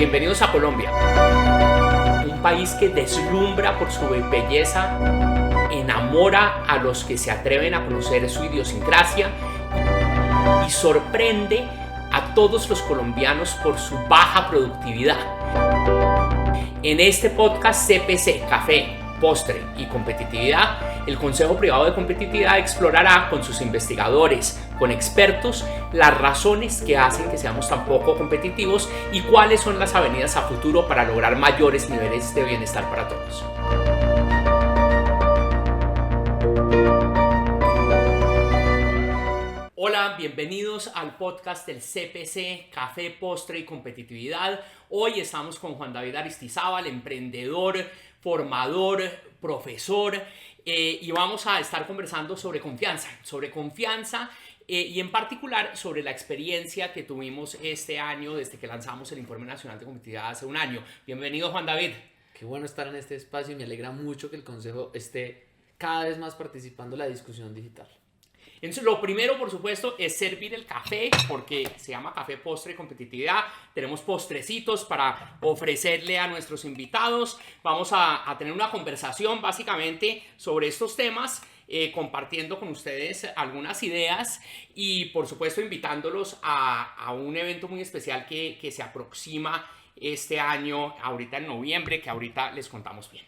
Bienvenidos a Colombia, un país que deslumbra por su belleza, enamora a los que se atreven a conocer su idiosincrasia y sorprende a todos los colombianos por su baja productividad. En este podcast CPC, Café, Postre y Competitividad, el Consejo Privado de Competitividad explorará con sus investigadores, con expertos, las razones que hacen que seamos tan poco competitivos y cuáles son las avenidas a futuro para lograr mayores niveles de bienestar para todos. Hola, bienvenidos al podcast del CPC, Café, Postre y Competitividad. Hoy estamos con Juan David Aristizábal, emprendedor, formador, profesor, y vamos a estar conversando sobre confianza y en particular sobre la experiencia que tuvimos este año desde que lanzamos el Informe Nacional de Competitividad hace un año. Bienvenido, Juan David. Qué bueno estar en este espacio y me alegra mucho que el Consejo esté cada vez más participando en la discusión digital. Entonces, lo primero, por supuesto, es servir el café, porque se llama Café, Postre y Competitividad. Tenemos postrecitos para ofrecerle a nuestros invitados. Vamos a tener una conversación básicamente sobre estos temas, compartiendo con ustedes algunas ideas y, por supuesto, invitándolos a un evento muy especial que se aproxima este año, ahorita en noviembre, que ahorita les contamos bien.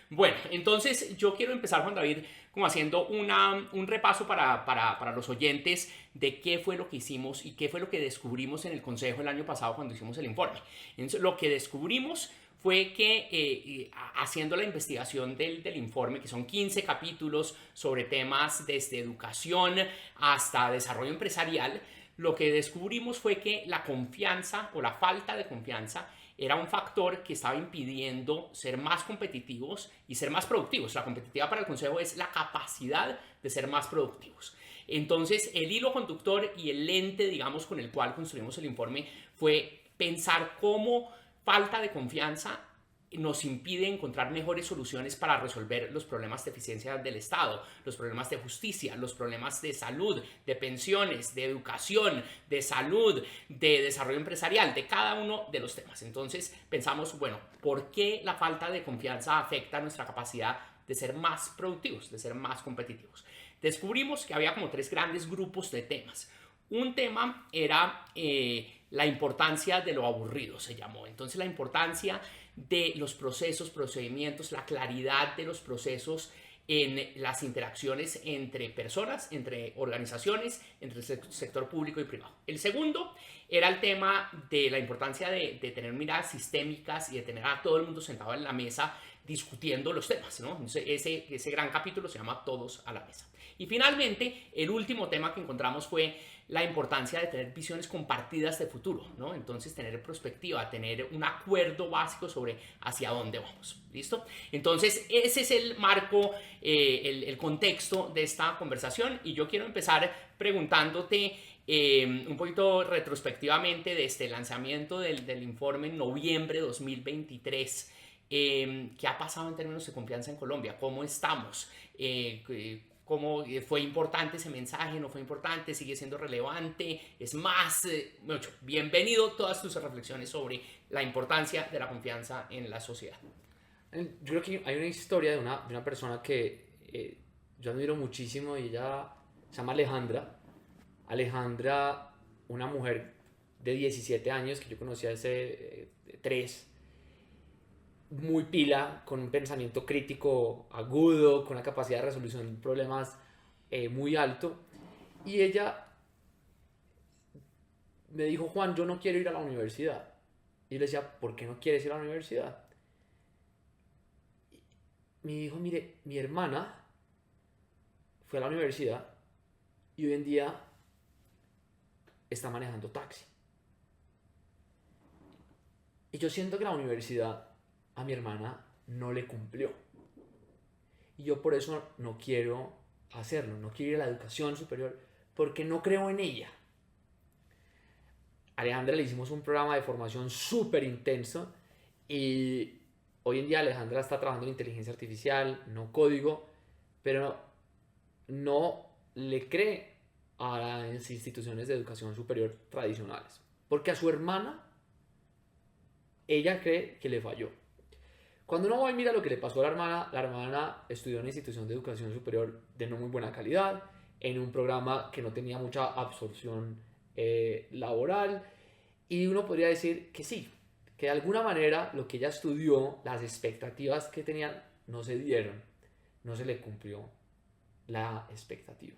Bueno, entonces yo quiero empezar, Juan David, como haciendo un repaso para los oyentes de qué fue lo que hicimos y qué fue lo que descubrimos en el Consejo el año pasado cuando hicimos el informe. Entonces, lo que descubrimos fue que haciendo la investigación del informe, que son 15 capítulos sobre temas desde educación hasta desarrollo empresarial, lo que descubrimos fue que la confianza o la falta de confianza era un factor que estaba impidiendo ser más competitivos y ser más productivos. La competitividad para el Consejo es la capacidad de ser más productivos. Entonces, el hilo conductor y el lente, digamos, con el cual construimos el informe fue pensar cómo falta de confianza nos impide encontrar mejores soluciones para resolver los problemas de eficiencia del Estado, los problemas de justicia, los problemas de salud, de pensiones, de educación, de salud, de desarrollo empresarial, de cada uno de los temas. Entonces pensamos, bueno, ¿por qué la falta de confianza afecta nuestra capacidad de ser más productivos, de ser más competitivos? Descubrimos que había como 3 grandes grupos de temas. Un tema era la importancia de lo aburrido, se llamó. Entonces, la importancia de los procesos, procedimientos, la claridad de los procesos en las interacciones entre personas, entre organizaciones, entre el sector público y privado. El segundo era el tema de la importancia de tener miradas sistémicas y de tener a todo el mundo sentado en la mesa discutiendo los temas, ¿no? Entonces, ese gran capítulo se llama Todos a la Mesa. Y finalmente, el último tema que encontramos fue la importancia de tener visiones compartidas de futuro, ¿no? Entonces, tener perspectiva, tener un acuerdo básico sobre hacia dónde vamos, ¿listo? Entonces, ese es el marco, el contexto de esta conversación, y yo quiero empezar preguntándote un poquito retrospectivamente desde el lanzamiento del informe en noviembre de 2023. ¿Qué ha pasado en términos de confianza en Colombia? ¿Cómo estamos? ¿Cómo fue importante ese mensaje? ¿No fue importante? ¿Sigue siendo relevante? Es más, mucho. Bienvenido todas tus reflexiones sobre la importancia de la confianza en la sociedad. Yo creo que hay una historia de una persona que yo admiro muchísimo y ella se llama Alejandra. Alejandra, una mujer de 17 años que yo conocí hace 3, muy pila, con un pensamiento crítico agudo, con una capacidad de resolución de problemas muy alto. Y ella me dijo: Juan, yo no quiero ir a la universidad. Y yo le decía: ¿por qué no quieres ir a la universidad? Y me dijo: mire, mi hermana fue a la universidad y hoy en día está manejando taxi. Y yo siento que la universidad a mi hermana no le cumplió. Y yo por eso no quiero hacerlo, no quiero ir a la educación superior, porque no creo en ella. A Alejandra le hicimos un programa de formación súper intenso y hoy en día Alejandra está trabajando en inteligencia artificial, no código, pero no le cree a las instituciones de educación superior tradicionales. Porque a su hermana ella cree que le falló. Cuando uno va y mira lo que le pasó a la hermana estudió en una institución de educación superior de no muy buena calidad, en un programa que no tenía mucha absorción laboral, y uno podría decir que sí, que de alguna manera lo que ella estudió, las expectativas que tenían, no se dieron, no se le cumplió la expectativa.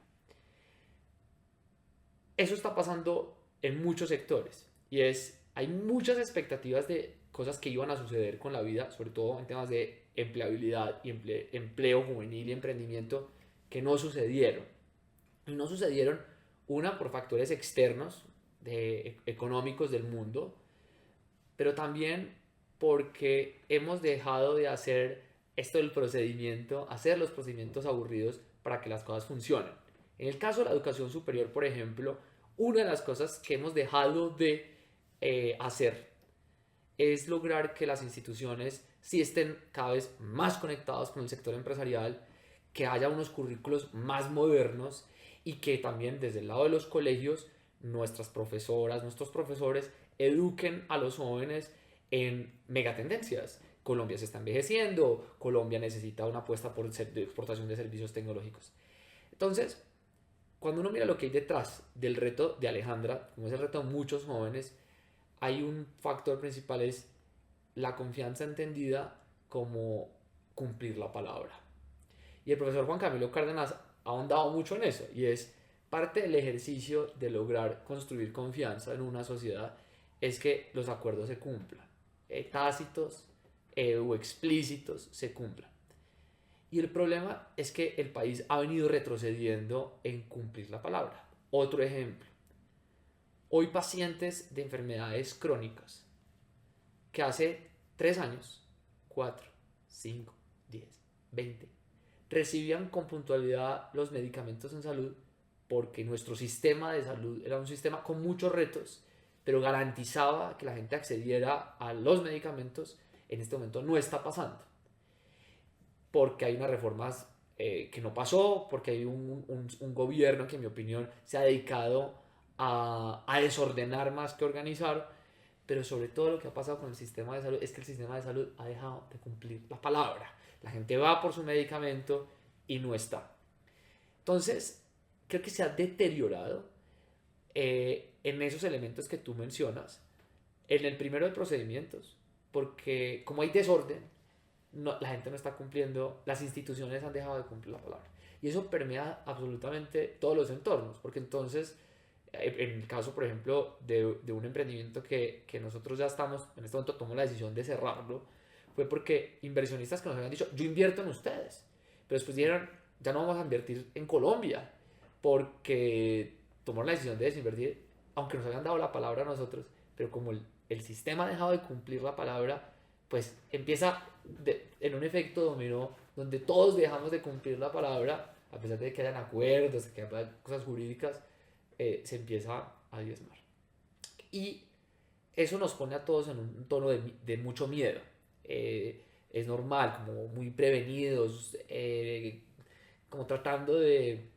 Eso está pasando en muchos sectores y hay muchas expectativas de cosas que iban a suceder con la vida, sobre todo en temas de empleabilidad y empleo juvenil y emprendimiento, que no sucedieron. Y no sucedieron, una, por factores externos, económicos del mundo, pero también porque hemos dejado de hacer esto del procedimiento, hacer los procedimientos aburridos para que las cosas funcionen. En el caso de la educación superior, por ejemplo, una de las cosas que hemos dejado de hacer es lograr que las instituciones sí estén cada vez más conectadas con el sector empresarial, que haya unos currículos más modernos y que también desde el lado de los colegios nuestras profesoras, nuestros profesores eduquen a los jóvenes en megatendencias. Colombia se está envejeciendo, Colombia necesita una apuesta por exportación de servicios tecnológicos. Entonces, cuando uno mira lo que hay detrás del reto de Alejandra, como es el reto de muchos jóvenes, hay un factor principal, es la confianza entendida como cumplir la palabra. Y el profesor Juan Camilo Cárdenas ha ahondado mucho en eso, y es parte del ejercicio de lograr construir confianza en una sociedad es que los acuerdos se cumplan, tácitos o explícitos se cumplan. Y el problema es que el país ha venido retrocediendo en cumplir la palabra. Otro ejemplo, hoy pacientes de enfermedades crónicas que hace 3 años, 4, 5, 10, 20, recibían con puntualidad los medicamentos en salud porque nuestro sistema de salud era un sistema con muchos retos, pero garantizaba que la gente accediera a los medicamentos. En este momento no está pasando, porque hay unas reformas que no pasó, porque hay un gobierno que en mi opinión se ha dedicado a desordenar más que organizar, pero sobre todo lo que ha pasado con el sistema de salud es que el sistema de salud ha dejado de cumplir la palabra. La gente va por su medicamento y no está. Entonces, creo que se ha deteriorado en esos elementos que tú mencionas. En el primero de procedimientos, porque como hay desorden, la gente no está cumpliendo, las instituciones han dejado de cumplir la palabra. Y eso permea absolutamente todos los entornos, porque entonces, en el caso, por ejemplo, de un emprendimiento que nosotros ya estamos, en este momento tomamos la decisión de cerrarlo, fue porque inversionistas que nos habían dicho, yo invierto en ustedes, pero después dijeron, ya no vamos a invertir en Colombia, porque tomaron la decisión de desinvertir, aunque nos habían dado la palabra a nosotros, pero como el sistema ha dejado de cumplir la palabra, pues empieza en un efecto dominó donde todos dejamos de cumplir la palabra, a pesar de que hayan acuerdos, que hayan cosas jurídicas, se empieza a diezmar. Y eso nos pone a todos en un tono de mucho miedo. Es normal, como muy prevenidos, como tratando de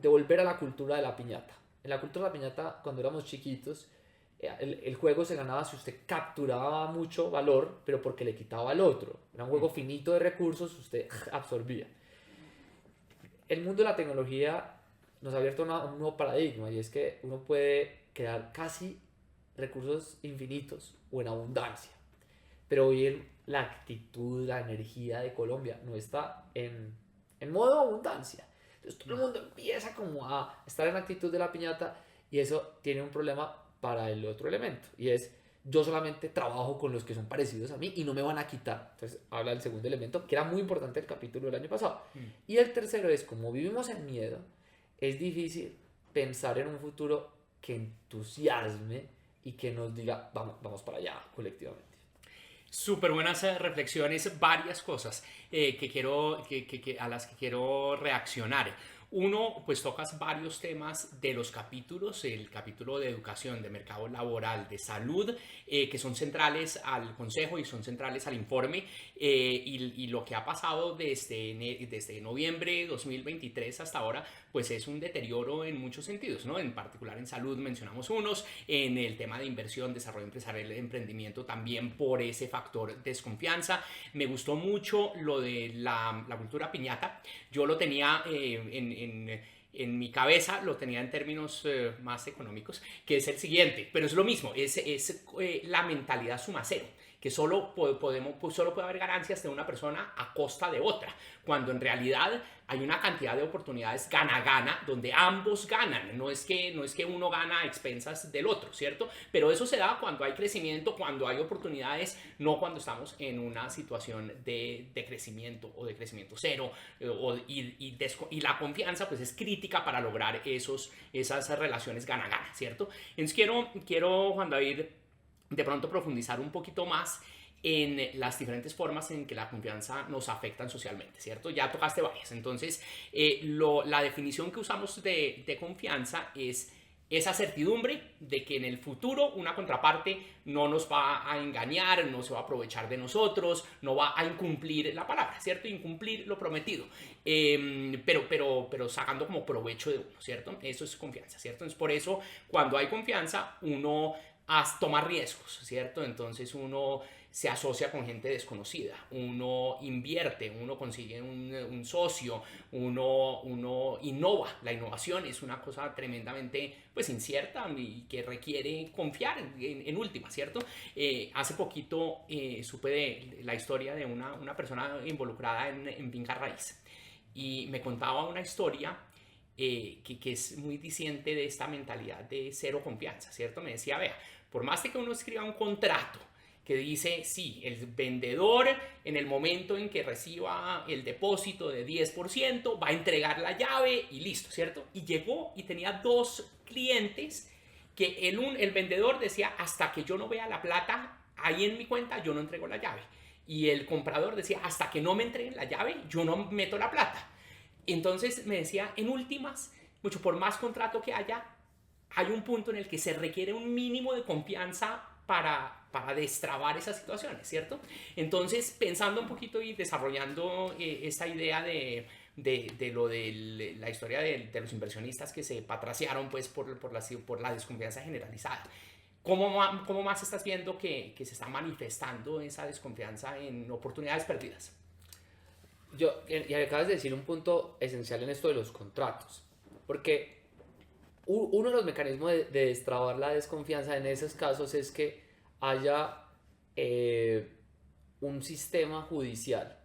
volver a la cultura de la piñata. En la cultura de la piñata, cuando éramos chiquitos, el juego se ganaba si usted capturaba mucho valor, pero porque le quitaba al otro. Era un juego finito de recursos, usted absorbía. El mundo de la tecnología nos ha abierto un nuevo paradigma, y es que uno puede crear casi recursos infinitos o en abundancia. Pero hoy la actitud, la energía de Colombia no está en modo abundancia. Entonces todo el mundo empieza como a estar en la actitud de la piñata, y eso tiene un problema para el otro elemento, y es yo solamente trabajo con los que son parecidos a mí y no me van a quitar. Entonces habla del segundo elemento, que era muy importante el capítulo del año pasado. Y el tercero es, como vivimos en miedo, es difícil pensar en un futuro que entusiasme y que nos diga vamos para allá colectivamente. Súper buenas reflexiones, varias cosas a las que quiero reaccionar. Uno, pues tocas varios temas de los capítulos, el capítulo de educación, de mercado laboral, de salud, que son centrales al consejo y son centrales al informe, y lo que ha pasado desde noviembre de 2023 hasta ahora, pues es un deterioro en muchos sentidos, ¿no? En particular en salud mencionamos unos, en el tema de inversión, desarrollo empresarial, emprendimiento también por ese factor desconfianza. Me gustó mucho lo de la cultura piñata. Yo lo tenía en mi cabeza, lo tenía en términos más económicos, que es el siguiente, pero es lo mismo, es la mentalidad suma cero, que solo puede haber ganancias de una persona a costa de otra, cuando en realidad hay una cantidad de oportunidades gana-gana donde ambos ganan. No es que uno gana a expensas del otro, ¿cierto? Pero eso se da cuando hay crecimiento, cuando hay oportunidades, no cuando estamos en una situación de crecimiento o de crecimiento cero, y la confianza pues es crítica para lograr esas relaciones gana-gana, ¿cierto? Entonces quiero, Juan David, de pronto profundizar un poquito más en las diferentes formas en que la confianza nos afectan socialmente, ¿cierto? Ya tocaste varias. Entonces, la definición que usamos de confianza es esa certidumbre de que en el futuro una contraparte no nos va a engañar, no se va a aprovechar de nosotros, no va a incumplir la palabra, ¿cierto? Incumplir lo prometido, pero sacando como provecho de uno, ¿cierto? Eso es confianza, ¿cierto? Entonces, por eso, cuando hay confianza, uno toma riesgos, ¿cierto? Entonces uno se asocia con gente desconocida, uno invierte, uno consigue un socio, uno innova. La innovación es una cosa tremendamente pues incierta y que requiere confiar en última, ¿cierto? Hace poquito supe de la historia de una persona involucrada en finca raíz, y me contaba una historia que es muy diciente de esta mentalidad de cero confianza, ¿cierto? Me decía, vea, por más de que uno escriba un contrato que dice, sí, el vendedor en el momento en que reciba el depósito de 10% va a entregar la llave y listo, ¿cierto? Y llegó y tenía 2 clientes que el vendedor decía, hasta que yo no vea la plata ahí en mi cuenta, yo no entrego la llave. Y el comprador decía, hasta que no me entreguen la llave, yo no meto la plata. Entonces me decía, en últimas, mucho por más contrato que haya, hay un punto en el que se requiere un mínimo de confianza para destrabar esas situaciones, ¿cierto? Entonces, pensando un poquito y desarrollando esta idea de la historia de los inversionistas que se patraciaron pues, por la desconfianza generalizada, ¿cómo más estás viendo que se está manifestando esa desconfianza en oportunidades perdidas? Y acabas de decir un punto esencial en esto de los contratos, porque uno de los mecanismos de destrabar la desconfianza en esos casos es que haya un sistema judicial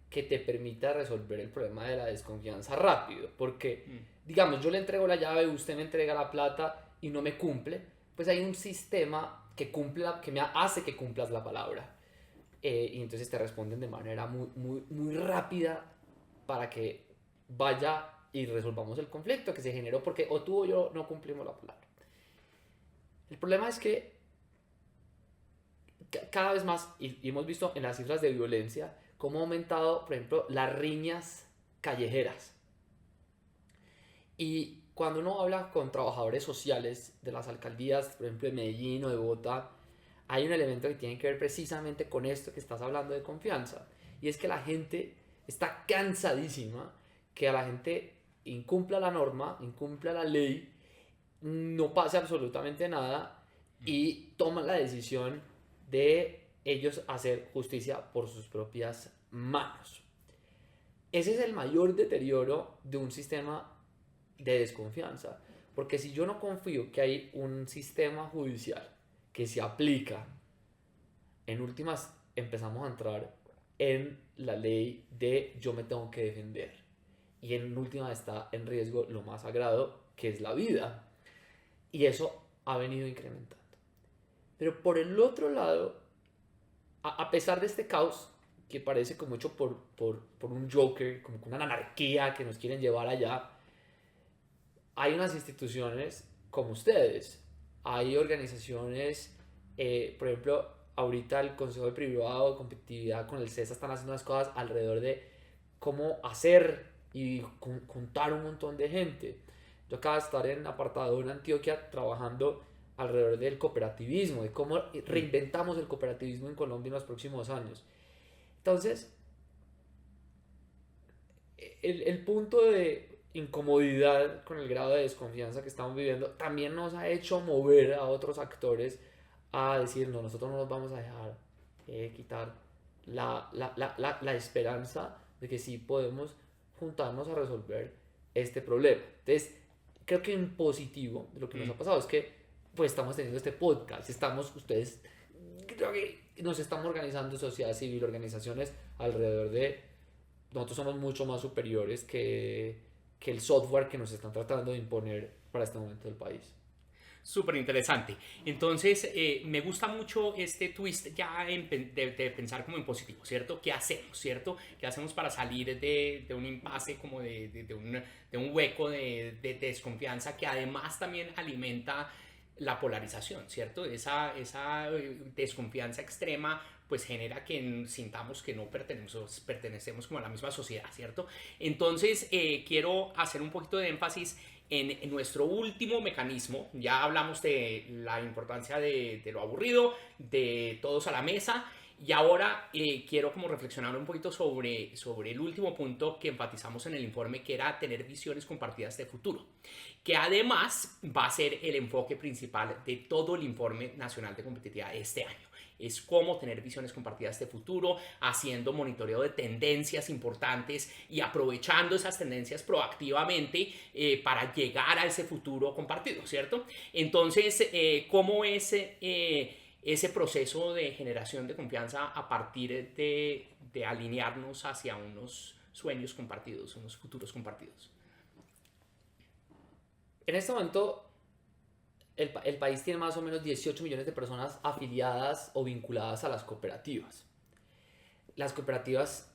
que te permita resolver el problema de la desconfianza rápido, porque digamos, yo le entrego la llave, usted me entrega la plata y no me cumple, pues hay un sistema que me hace que cumplas la palabra. Y entonces te responden de manera muy rápida para que vaya y resolvamos el conflicto que se generó porque o tú o yo no cumplimos la palabra. El problema es que cada vez más, y hemos visto en las cifras de violencia, cómo ha aumentado, por ejemplo, las riñas callejeras. Y cuando uno habla con trabajadores sociales de las alcaldías, por ejemplo, de Medellín o de Bogotá, hay un elemento que tiene que ver precisamente con esto que estás hablando de confianza. Y es que la gente está cansadísima que a la gente incumpla la norma, incumpla la ley, no pase absolutamente nada y toman la decisión de ellos hacer justicia por sus propias manos. Ese es el mayor deterioro de un sistema de desconfianza. Porque si yo no confío que hay un sistema judicial que se aplica, en últimas empezamos a entrar en la ley de yo me tengo que defender. Y en última está en riesgo lo más sagrado, que es la vida. Y eso ha venido incrementando. Pero por el otro lado, a pesar de este caos, que parece como hecho por un Joker, como una anarquía que nos quieren llevar allá, hay unas instituciones como ustedes, hay organizaciones, por ejemplo, ahorita el Consejo de Privado de Competitividad con el CESA están haciendo unas cosas alrededor de cómo hacer y juntar un montón de gente. Yo acabo de estar en Apartador en Antioquia trabajando alrededor del cooperativismo, de cómo reinventamos el cooperativismo en Colombia en los próximos años. Entonces, el punto de incomodidad con el grado de desconfianza que estamos viviendo también nos ha hecho mover a otros actores a decir, no, nosotros no nos vamos a dejar quitar la esperanza de que sí podemos juntarnos a resolver este problema. Entonces, creo que en positivo de lo que nos ha pasado es que pues estamos teniendo este podcast, ustedes, creo que nos estamos organizando sociedad civil, organizaciones alrededor de, nosotros somos mucho más superiores que el software que nos están tratando de imponer para este momento del país. Súper interesante. Entonces, me gusta mucho este twist ya de pensar como en positivo, ¿cierto? ¿Qué hacemos, cierto? ¿Qué hacemos para salir de un impasse, como de un hueco de desconfianza que además también alimenta la polarización, ¿cierto? Esa desconfianza extrema pues genera que sintamos que no pertenecemos como a la misma sociedad, ¿cierto? Entonces, quiero hacer un poquito de énfasis en nuestro último mecanismo. Ya hablamos de la importancia de lo aburrido, de todos a la mesa, y ahora quiero como reflexionar un poquito sobre el último punto que enfatizamos en el informe, que era tener visiones compartidas de futuro, que además va a ser el enfoque principal de todo el informe nacional de competitividad de este año. Es cómo tener visiones compartidas de futuro, haciendo monitoreo de tendencias importantes y aprovechando esas tendencias proactivamente para llegar a ese futuro compartido, ¿cierto? Entonces, ¿cómo es ese proceso de generación de confianza a partir de alinearnos hacia unos sueños compartidos, unos futuros compartidos? En este momento, el país tiene más o menos 18 millones de personas afiliadas o vinculadas a las cooperativas. Las cooperativas,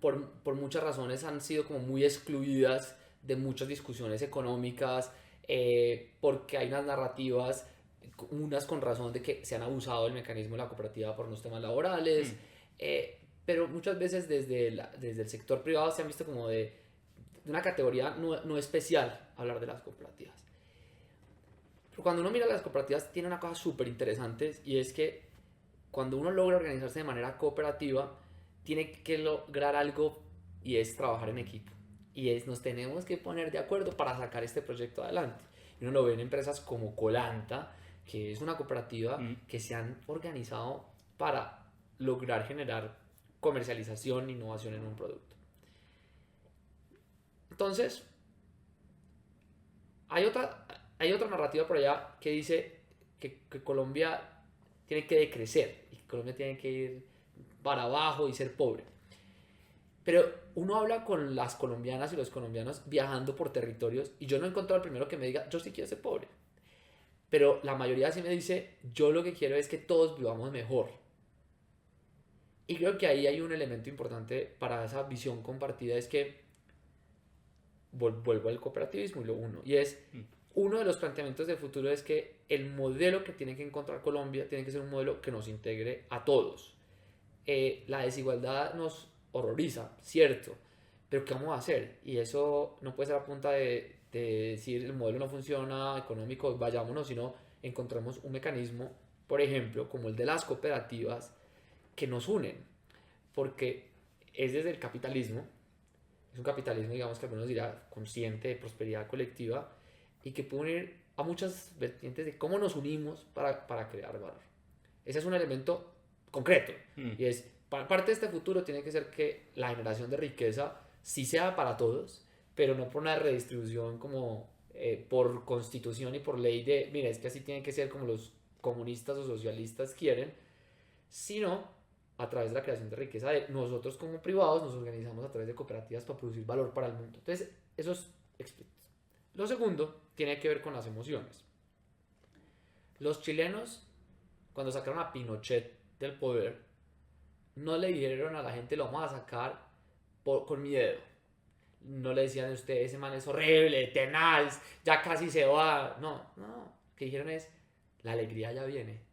por muchas razones, han sido como muy excluidas de muchas discusiones económicas, porque hay unas narrativas, unas con razón de que se han abusado del mecanismo de la cooperativa por unos temas laborales, pero muchas veces desde el sector privado se han visto como de una categoría no especial hablar de las cooperativas. Pero cuando uno mira las cooperativas tiene una cosa súper interesante, y es que cuando uno logra organizarse de manera cooperativa tiene que lograr algo, y es trabajar en equipo, y nos tenemos que poner de acuerdo para sacar este proyecto adelante. Y uno lo ve en empresas como Colanta, que es una cooperativa que se han organizado para lograr generar comercialización, innovación en un producto. Entonces, hay otra narrativa por allá que dice que Colombia tiene que decrecer y que Colombia tiene que ir para abajo y ser pobre. Pero uno habla con las colombianas y los colombianos viajando por territorios, y yo no he encontrado el primero que me diga, yo sí quiero ser pobre. Pero la mayoría sí me dice, yo lo que quiero es que todos vivamos mejor. Y creo que ahí hay un elemento importante para esa visión compartida, es que vuelvo al cooperativismo y lo uno. Y es, uno de los planteamientos del futuro es que el modelo que tiene que encontrar Colombia tiene que ser un modelo que nos integre a todos. La desigualdad nos horroriza, cierto, pero ¿qué vamos a hacer? Y eso no puede ser a punta de decir el modelo no funciona, económico, vayámonos, sino encontremos un mecanismo, por ejemplo, como el de las cooperativas, que nos unen, porque es desde el capitalismo. Es un capitalismo, digamos, que algunos dirán consciente, de prosperidad colectiva, y que puede unir a muchas vertientes de cómo nos unimos para crear valor. Ese es un elemento concreto, y es, parte de este futuro tiene que ser que la generación de riqueza sí sea para todos, pero no por una redistribución como por constitución y por ley de, mira, es que así tiene que ser como los comunistas o socialistas quieren, sino a través de la creación de riqueza de nosotros como privados nos organizamos a través de cooperativas para producir valor para el mundo. Entonces, eso es explícito. Lo segundo tiene que ver con las emociones. Los chilenos, cuando sacaron a Pinochet del poder, no le dijeron a la gente lo vamos a sacar con miedo. No le decían a usted, ese man es horrible, tenaz, ya casi se va. No. Lo que dijeron es, la alegría ya viene.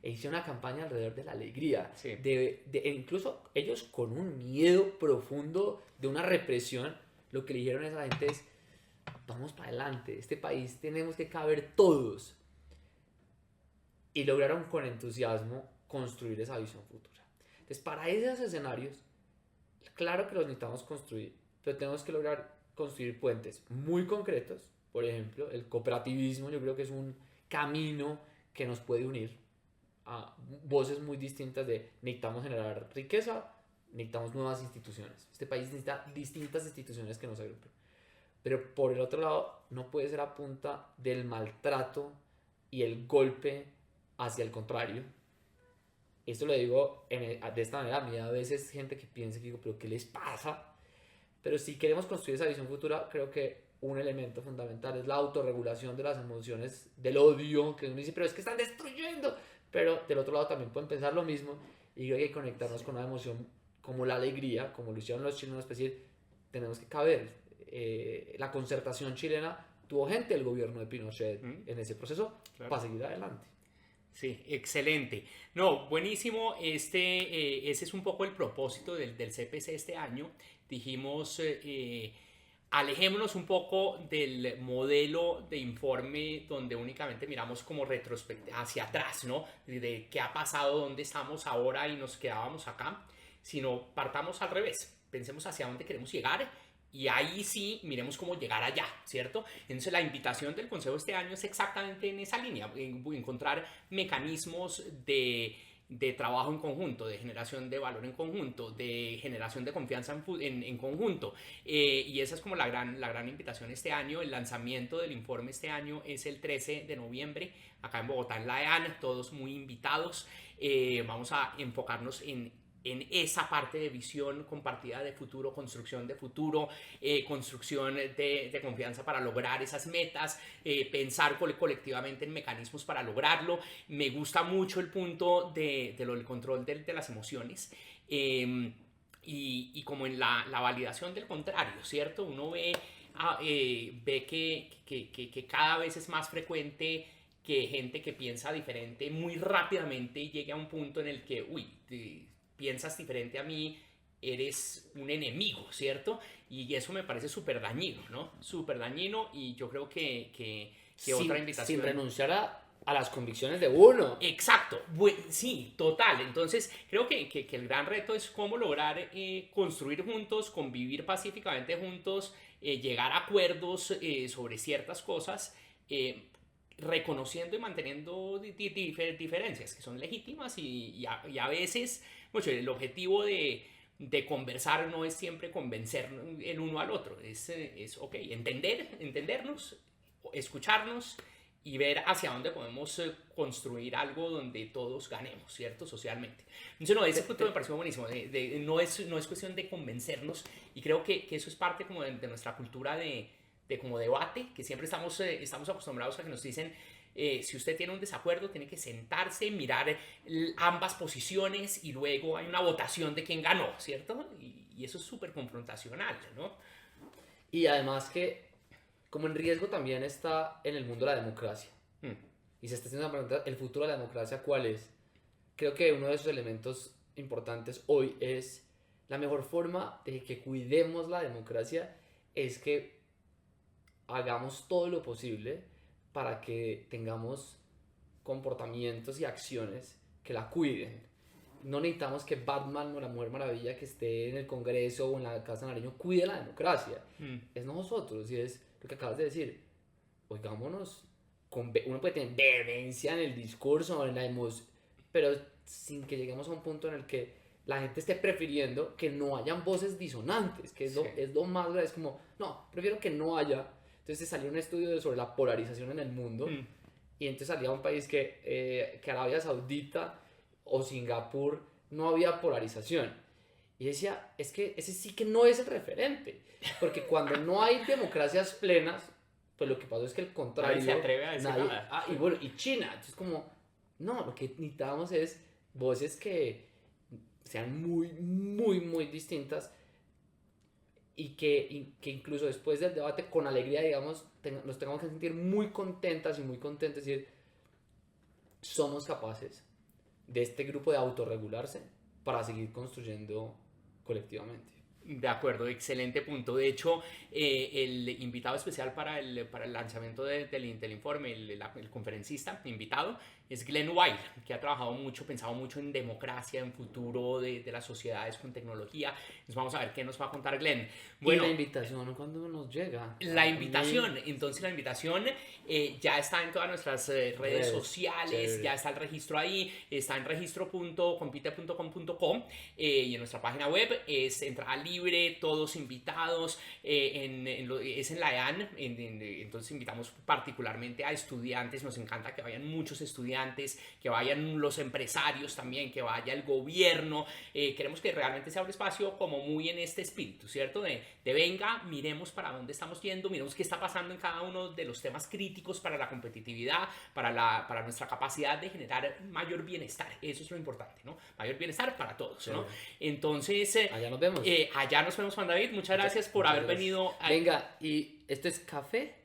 E hicieron una campaña alrededor de la alegría. Sí. Incluso ellos con un miedo profundo de una represión, lo que le dijeron a esa gente es, vamos para adelante, este país tenemos que caber todos. Y lograron con entusiasmo construir esa visión futura. Entonces, para esos escenarios, claro que los necesitamos construir, pero tenemos que lograr construir puentes muy concretos. Por ejemplo, el cooperativismo yo creo que es un camino que nos puede unir a voces muy distintas de necesitamos generar riqueza, necesitamos nuevas instituciones. Este país necesita distintas instituciones que nos agrupen. Pero por el otro lado, no puede ser a punta del maltrato y el golpe hacia el contrario. Esto lo digo de esta manera. A mí a veces gente que piensa que digo, pero ¿qué les pasa? Pero si queremos construir esa visión futura, creo que un elemento fundamental es la autorregulación de las emociones del odio, que uno dice, pero es que están destruyendo. Pero del otro lado también pueden pensar lo mismo y creo que hay que conectarnos con una emoción como la alegría, como lo hicieron los chilenos, es decir, tenemos que caber. La concertación chilena tuvo gente del gobierno de Pinochet en ese proceso para seguir adelante. Sí, excelente. No, buenísimo. Ese es un poco el propósito del CPC este año. Dijimos, alejémonos un poco del modelo de informe donde únicamente miramos como retrospectiva hacia atrás, ¿no? De qué ha pasado, dónde estamos ahora y nos quedábamos acá, sino partamos al revés. Pensemos hacia dónde queremos llegar y ahí sí miremos cómo llegar allá, ¿cierto? Entonces la invitación del Consejo este año es exactamente en esa línea, encontrar mecanismos de trabajo en conjunto, de generación de valor en conjunto, de generación de confianza en conjunto. Y esa es como la gran invitación este año. El lanzamiento del informe este año es el 13 de noviembre, acá en Bogotá, en la EAN, todos muy invitados. Vamos a enfocarnos en esa parte de visión compartida de futuro, construcción de futuro, construcción de confianza para lograr esas metas, pensar colectivamente en mecanismos para lograrlo. Me gusta mucho el punto del control de las emociones. Y como en la validación del contrario, ¿cierto? Uno ve que cada vez es más frecuente que gente que piensa diferente muy rápidamente llegue a un punto en el que, piensas diferente a mí, eres un enemigo, ¿cierto? Y eso me parece súper dañino, ¿no? Súper dañino y yo creo que otra invitación... Sin renunciar a las convicciones de uno. Exacto, sí, total. Entonces creo que el gran reto es cómo lograr construir juntos, convivir pacíficamente juntos, llegar a acuerdos sobre ciertas cosas, reconociendo y manteniendo diferencias que son legítimas y a veces el objetivo de conversar no es siempre convencer el uno al otro, es ok, entendernos, escucharnos y ver hacia dónde podemos construir algo donde todos ganemos, ¿cierto? Socialmente. Entonces, no, ese punto me pareció buenísimo. No es cuestión de convencernos y creo que eso es parte como de nuestra cultura de como debate, que siempre estamos acostumbrados a que nos dicen, si usted tiene un desacuerdo, tiene que sentarse, mirar ambas posiciones y luego hay una votación de quién ganó, ¿cierto? Y eso es súper confrontacional, ¿no? Y además que, como en riesgo también está en el mundo la democracia. Y se está haciendo una pregunta, ¿el futuro de la democracia cuál es? Creo que uno de esos elementos importantes hoy es la mejor forma de que cuidemos la democracia es que hagamos todo lo posible para que tengamos comportamientos y acciones que la cuiden. No necesitamos que Batman o la Mujer Maravilla que esté en el Congreso o en la Casa de Nariño cuide la democracia. Es nosotros y es lo que acabas de decir. Oigámonos, uno puede tener vehemencia en el discurso, en la emoción, pero sin que lleguemos a un punto en el que la gente esté prefiriendo que no hayan voces disonantes, que es lo más grave. Es como, no, prefiero que no haya. Entonces salió un estudio sobre la polarización en el mundo y entonces salía un país que Arabia Saudita o Singapur no había polarización. Y decía, es que ese sí que no es el referente, porque cuando no hay democracias plenas, pues lo que pasó es que el contrario... Nadie se atreve a decir nada. Y bueno, y China, entonces como, no, lo que necesitamos es voces que sean muy, muy, muy distintas y que incluso después del debate con alegría, digamos, nos tengamos que sentir muy contentas y muy contentos, es decir, somos capaces de este grupo de autorregularse para seguir construyendo colectivamente. De acuerdo, excelente punto. De hecho, el invitado especial para el lanzamiento del informe, el conferencista invitado, es Glenn Weil, que ha trabajado mucho, pensado mucho en democracia, en futuro de las sociedades con tecnología. Entonces vamos a ver qué nos va a contar Glenn. Bueno, ¿y la invitación cuándo nos llega? La invitación, ya está en todas nuestras redes sociales, chévere. Ya está el registro ahí, está en registro.compite.com.co y en nuestra página web es entrada libre, todos invitados, es en la EAN, entonces invitamos particularmente a estudiantes, nos encanta que vayan muchos estudiantes, que vayan los empresarios también, que vaya el gobierno, queremos que realmente sea un espacio como muy en este espíritu, ¿cierto? De venga, miremos para dónde estamos yendo, miremos qué está pasando en cada uno de los temas críticos para la competitividad, para nuestra capacidad de generar mayor bienestar, eso es lo importante, ¿no? Mayor bienestar para todos, ¿no? Entonces, allá nos vemos. Allá nos vemos, Juan David, muchas gracias por haber venido. Venga, ¿y esto es café?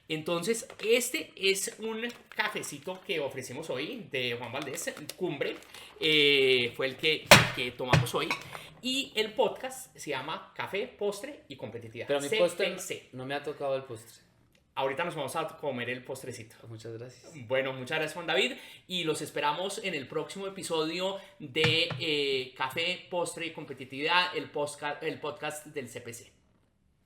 Entonces, este es un cafecito que ofrecemos hoy de Juan Valdés, Cumbre, fue el que tomamos hoy. Y el podcast se llama Café, Postre y Competitividad. Pero mi postre no me ha tocado el postre. Ahorita nos vamos a comer el postrecito. Muchas gracias. Bueno, muchas gracias, Juan David. Y los esperamos en el próximo episodio de Café, Postre y Competitividad, el podcast del CPC.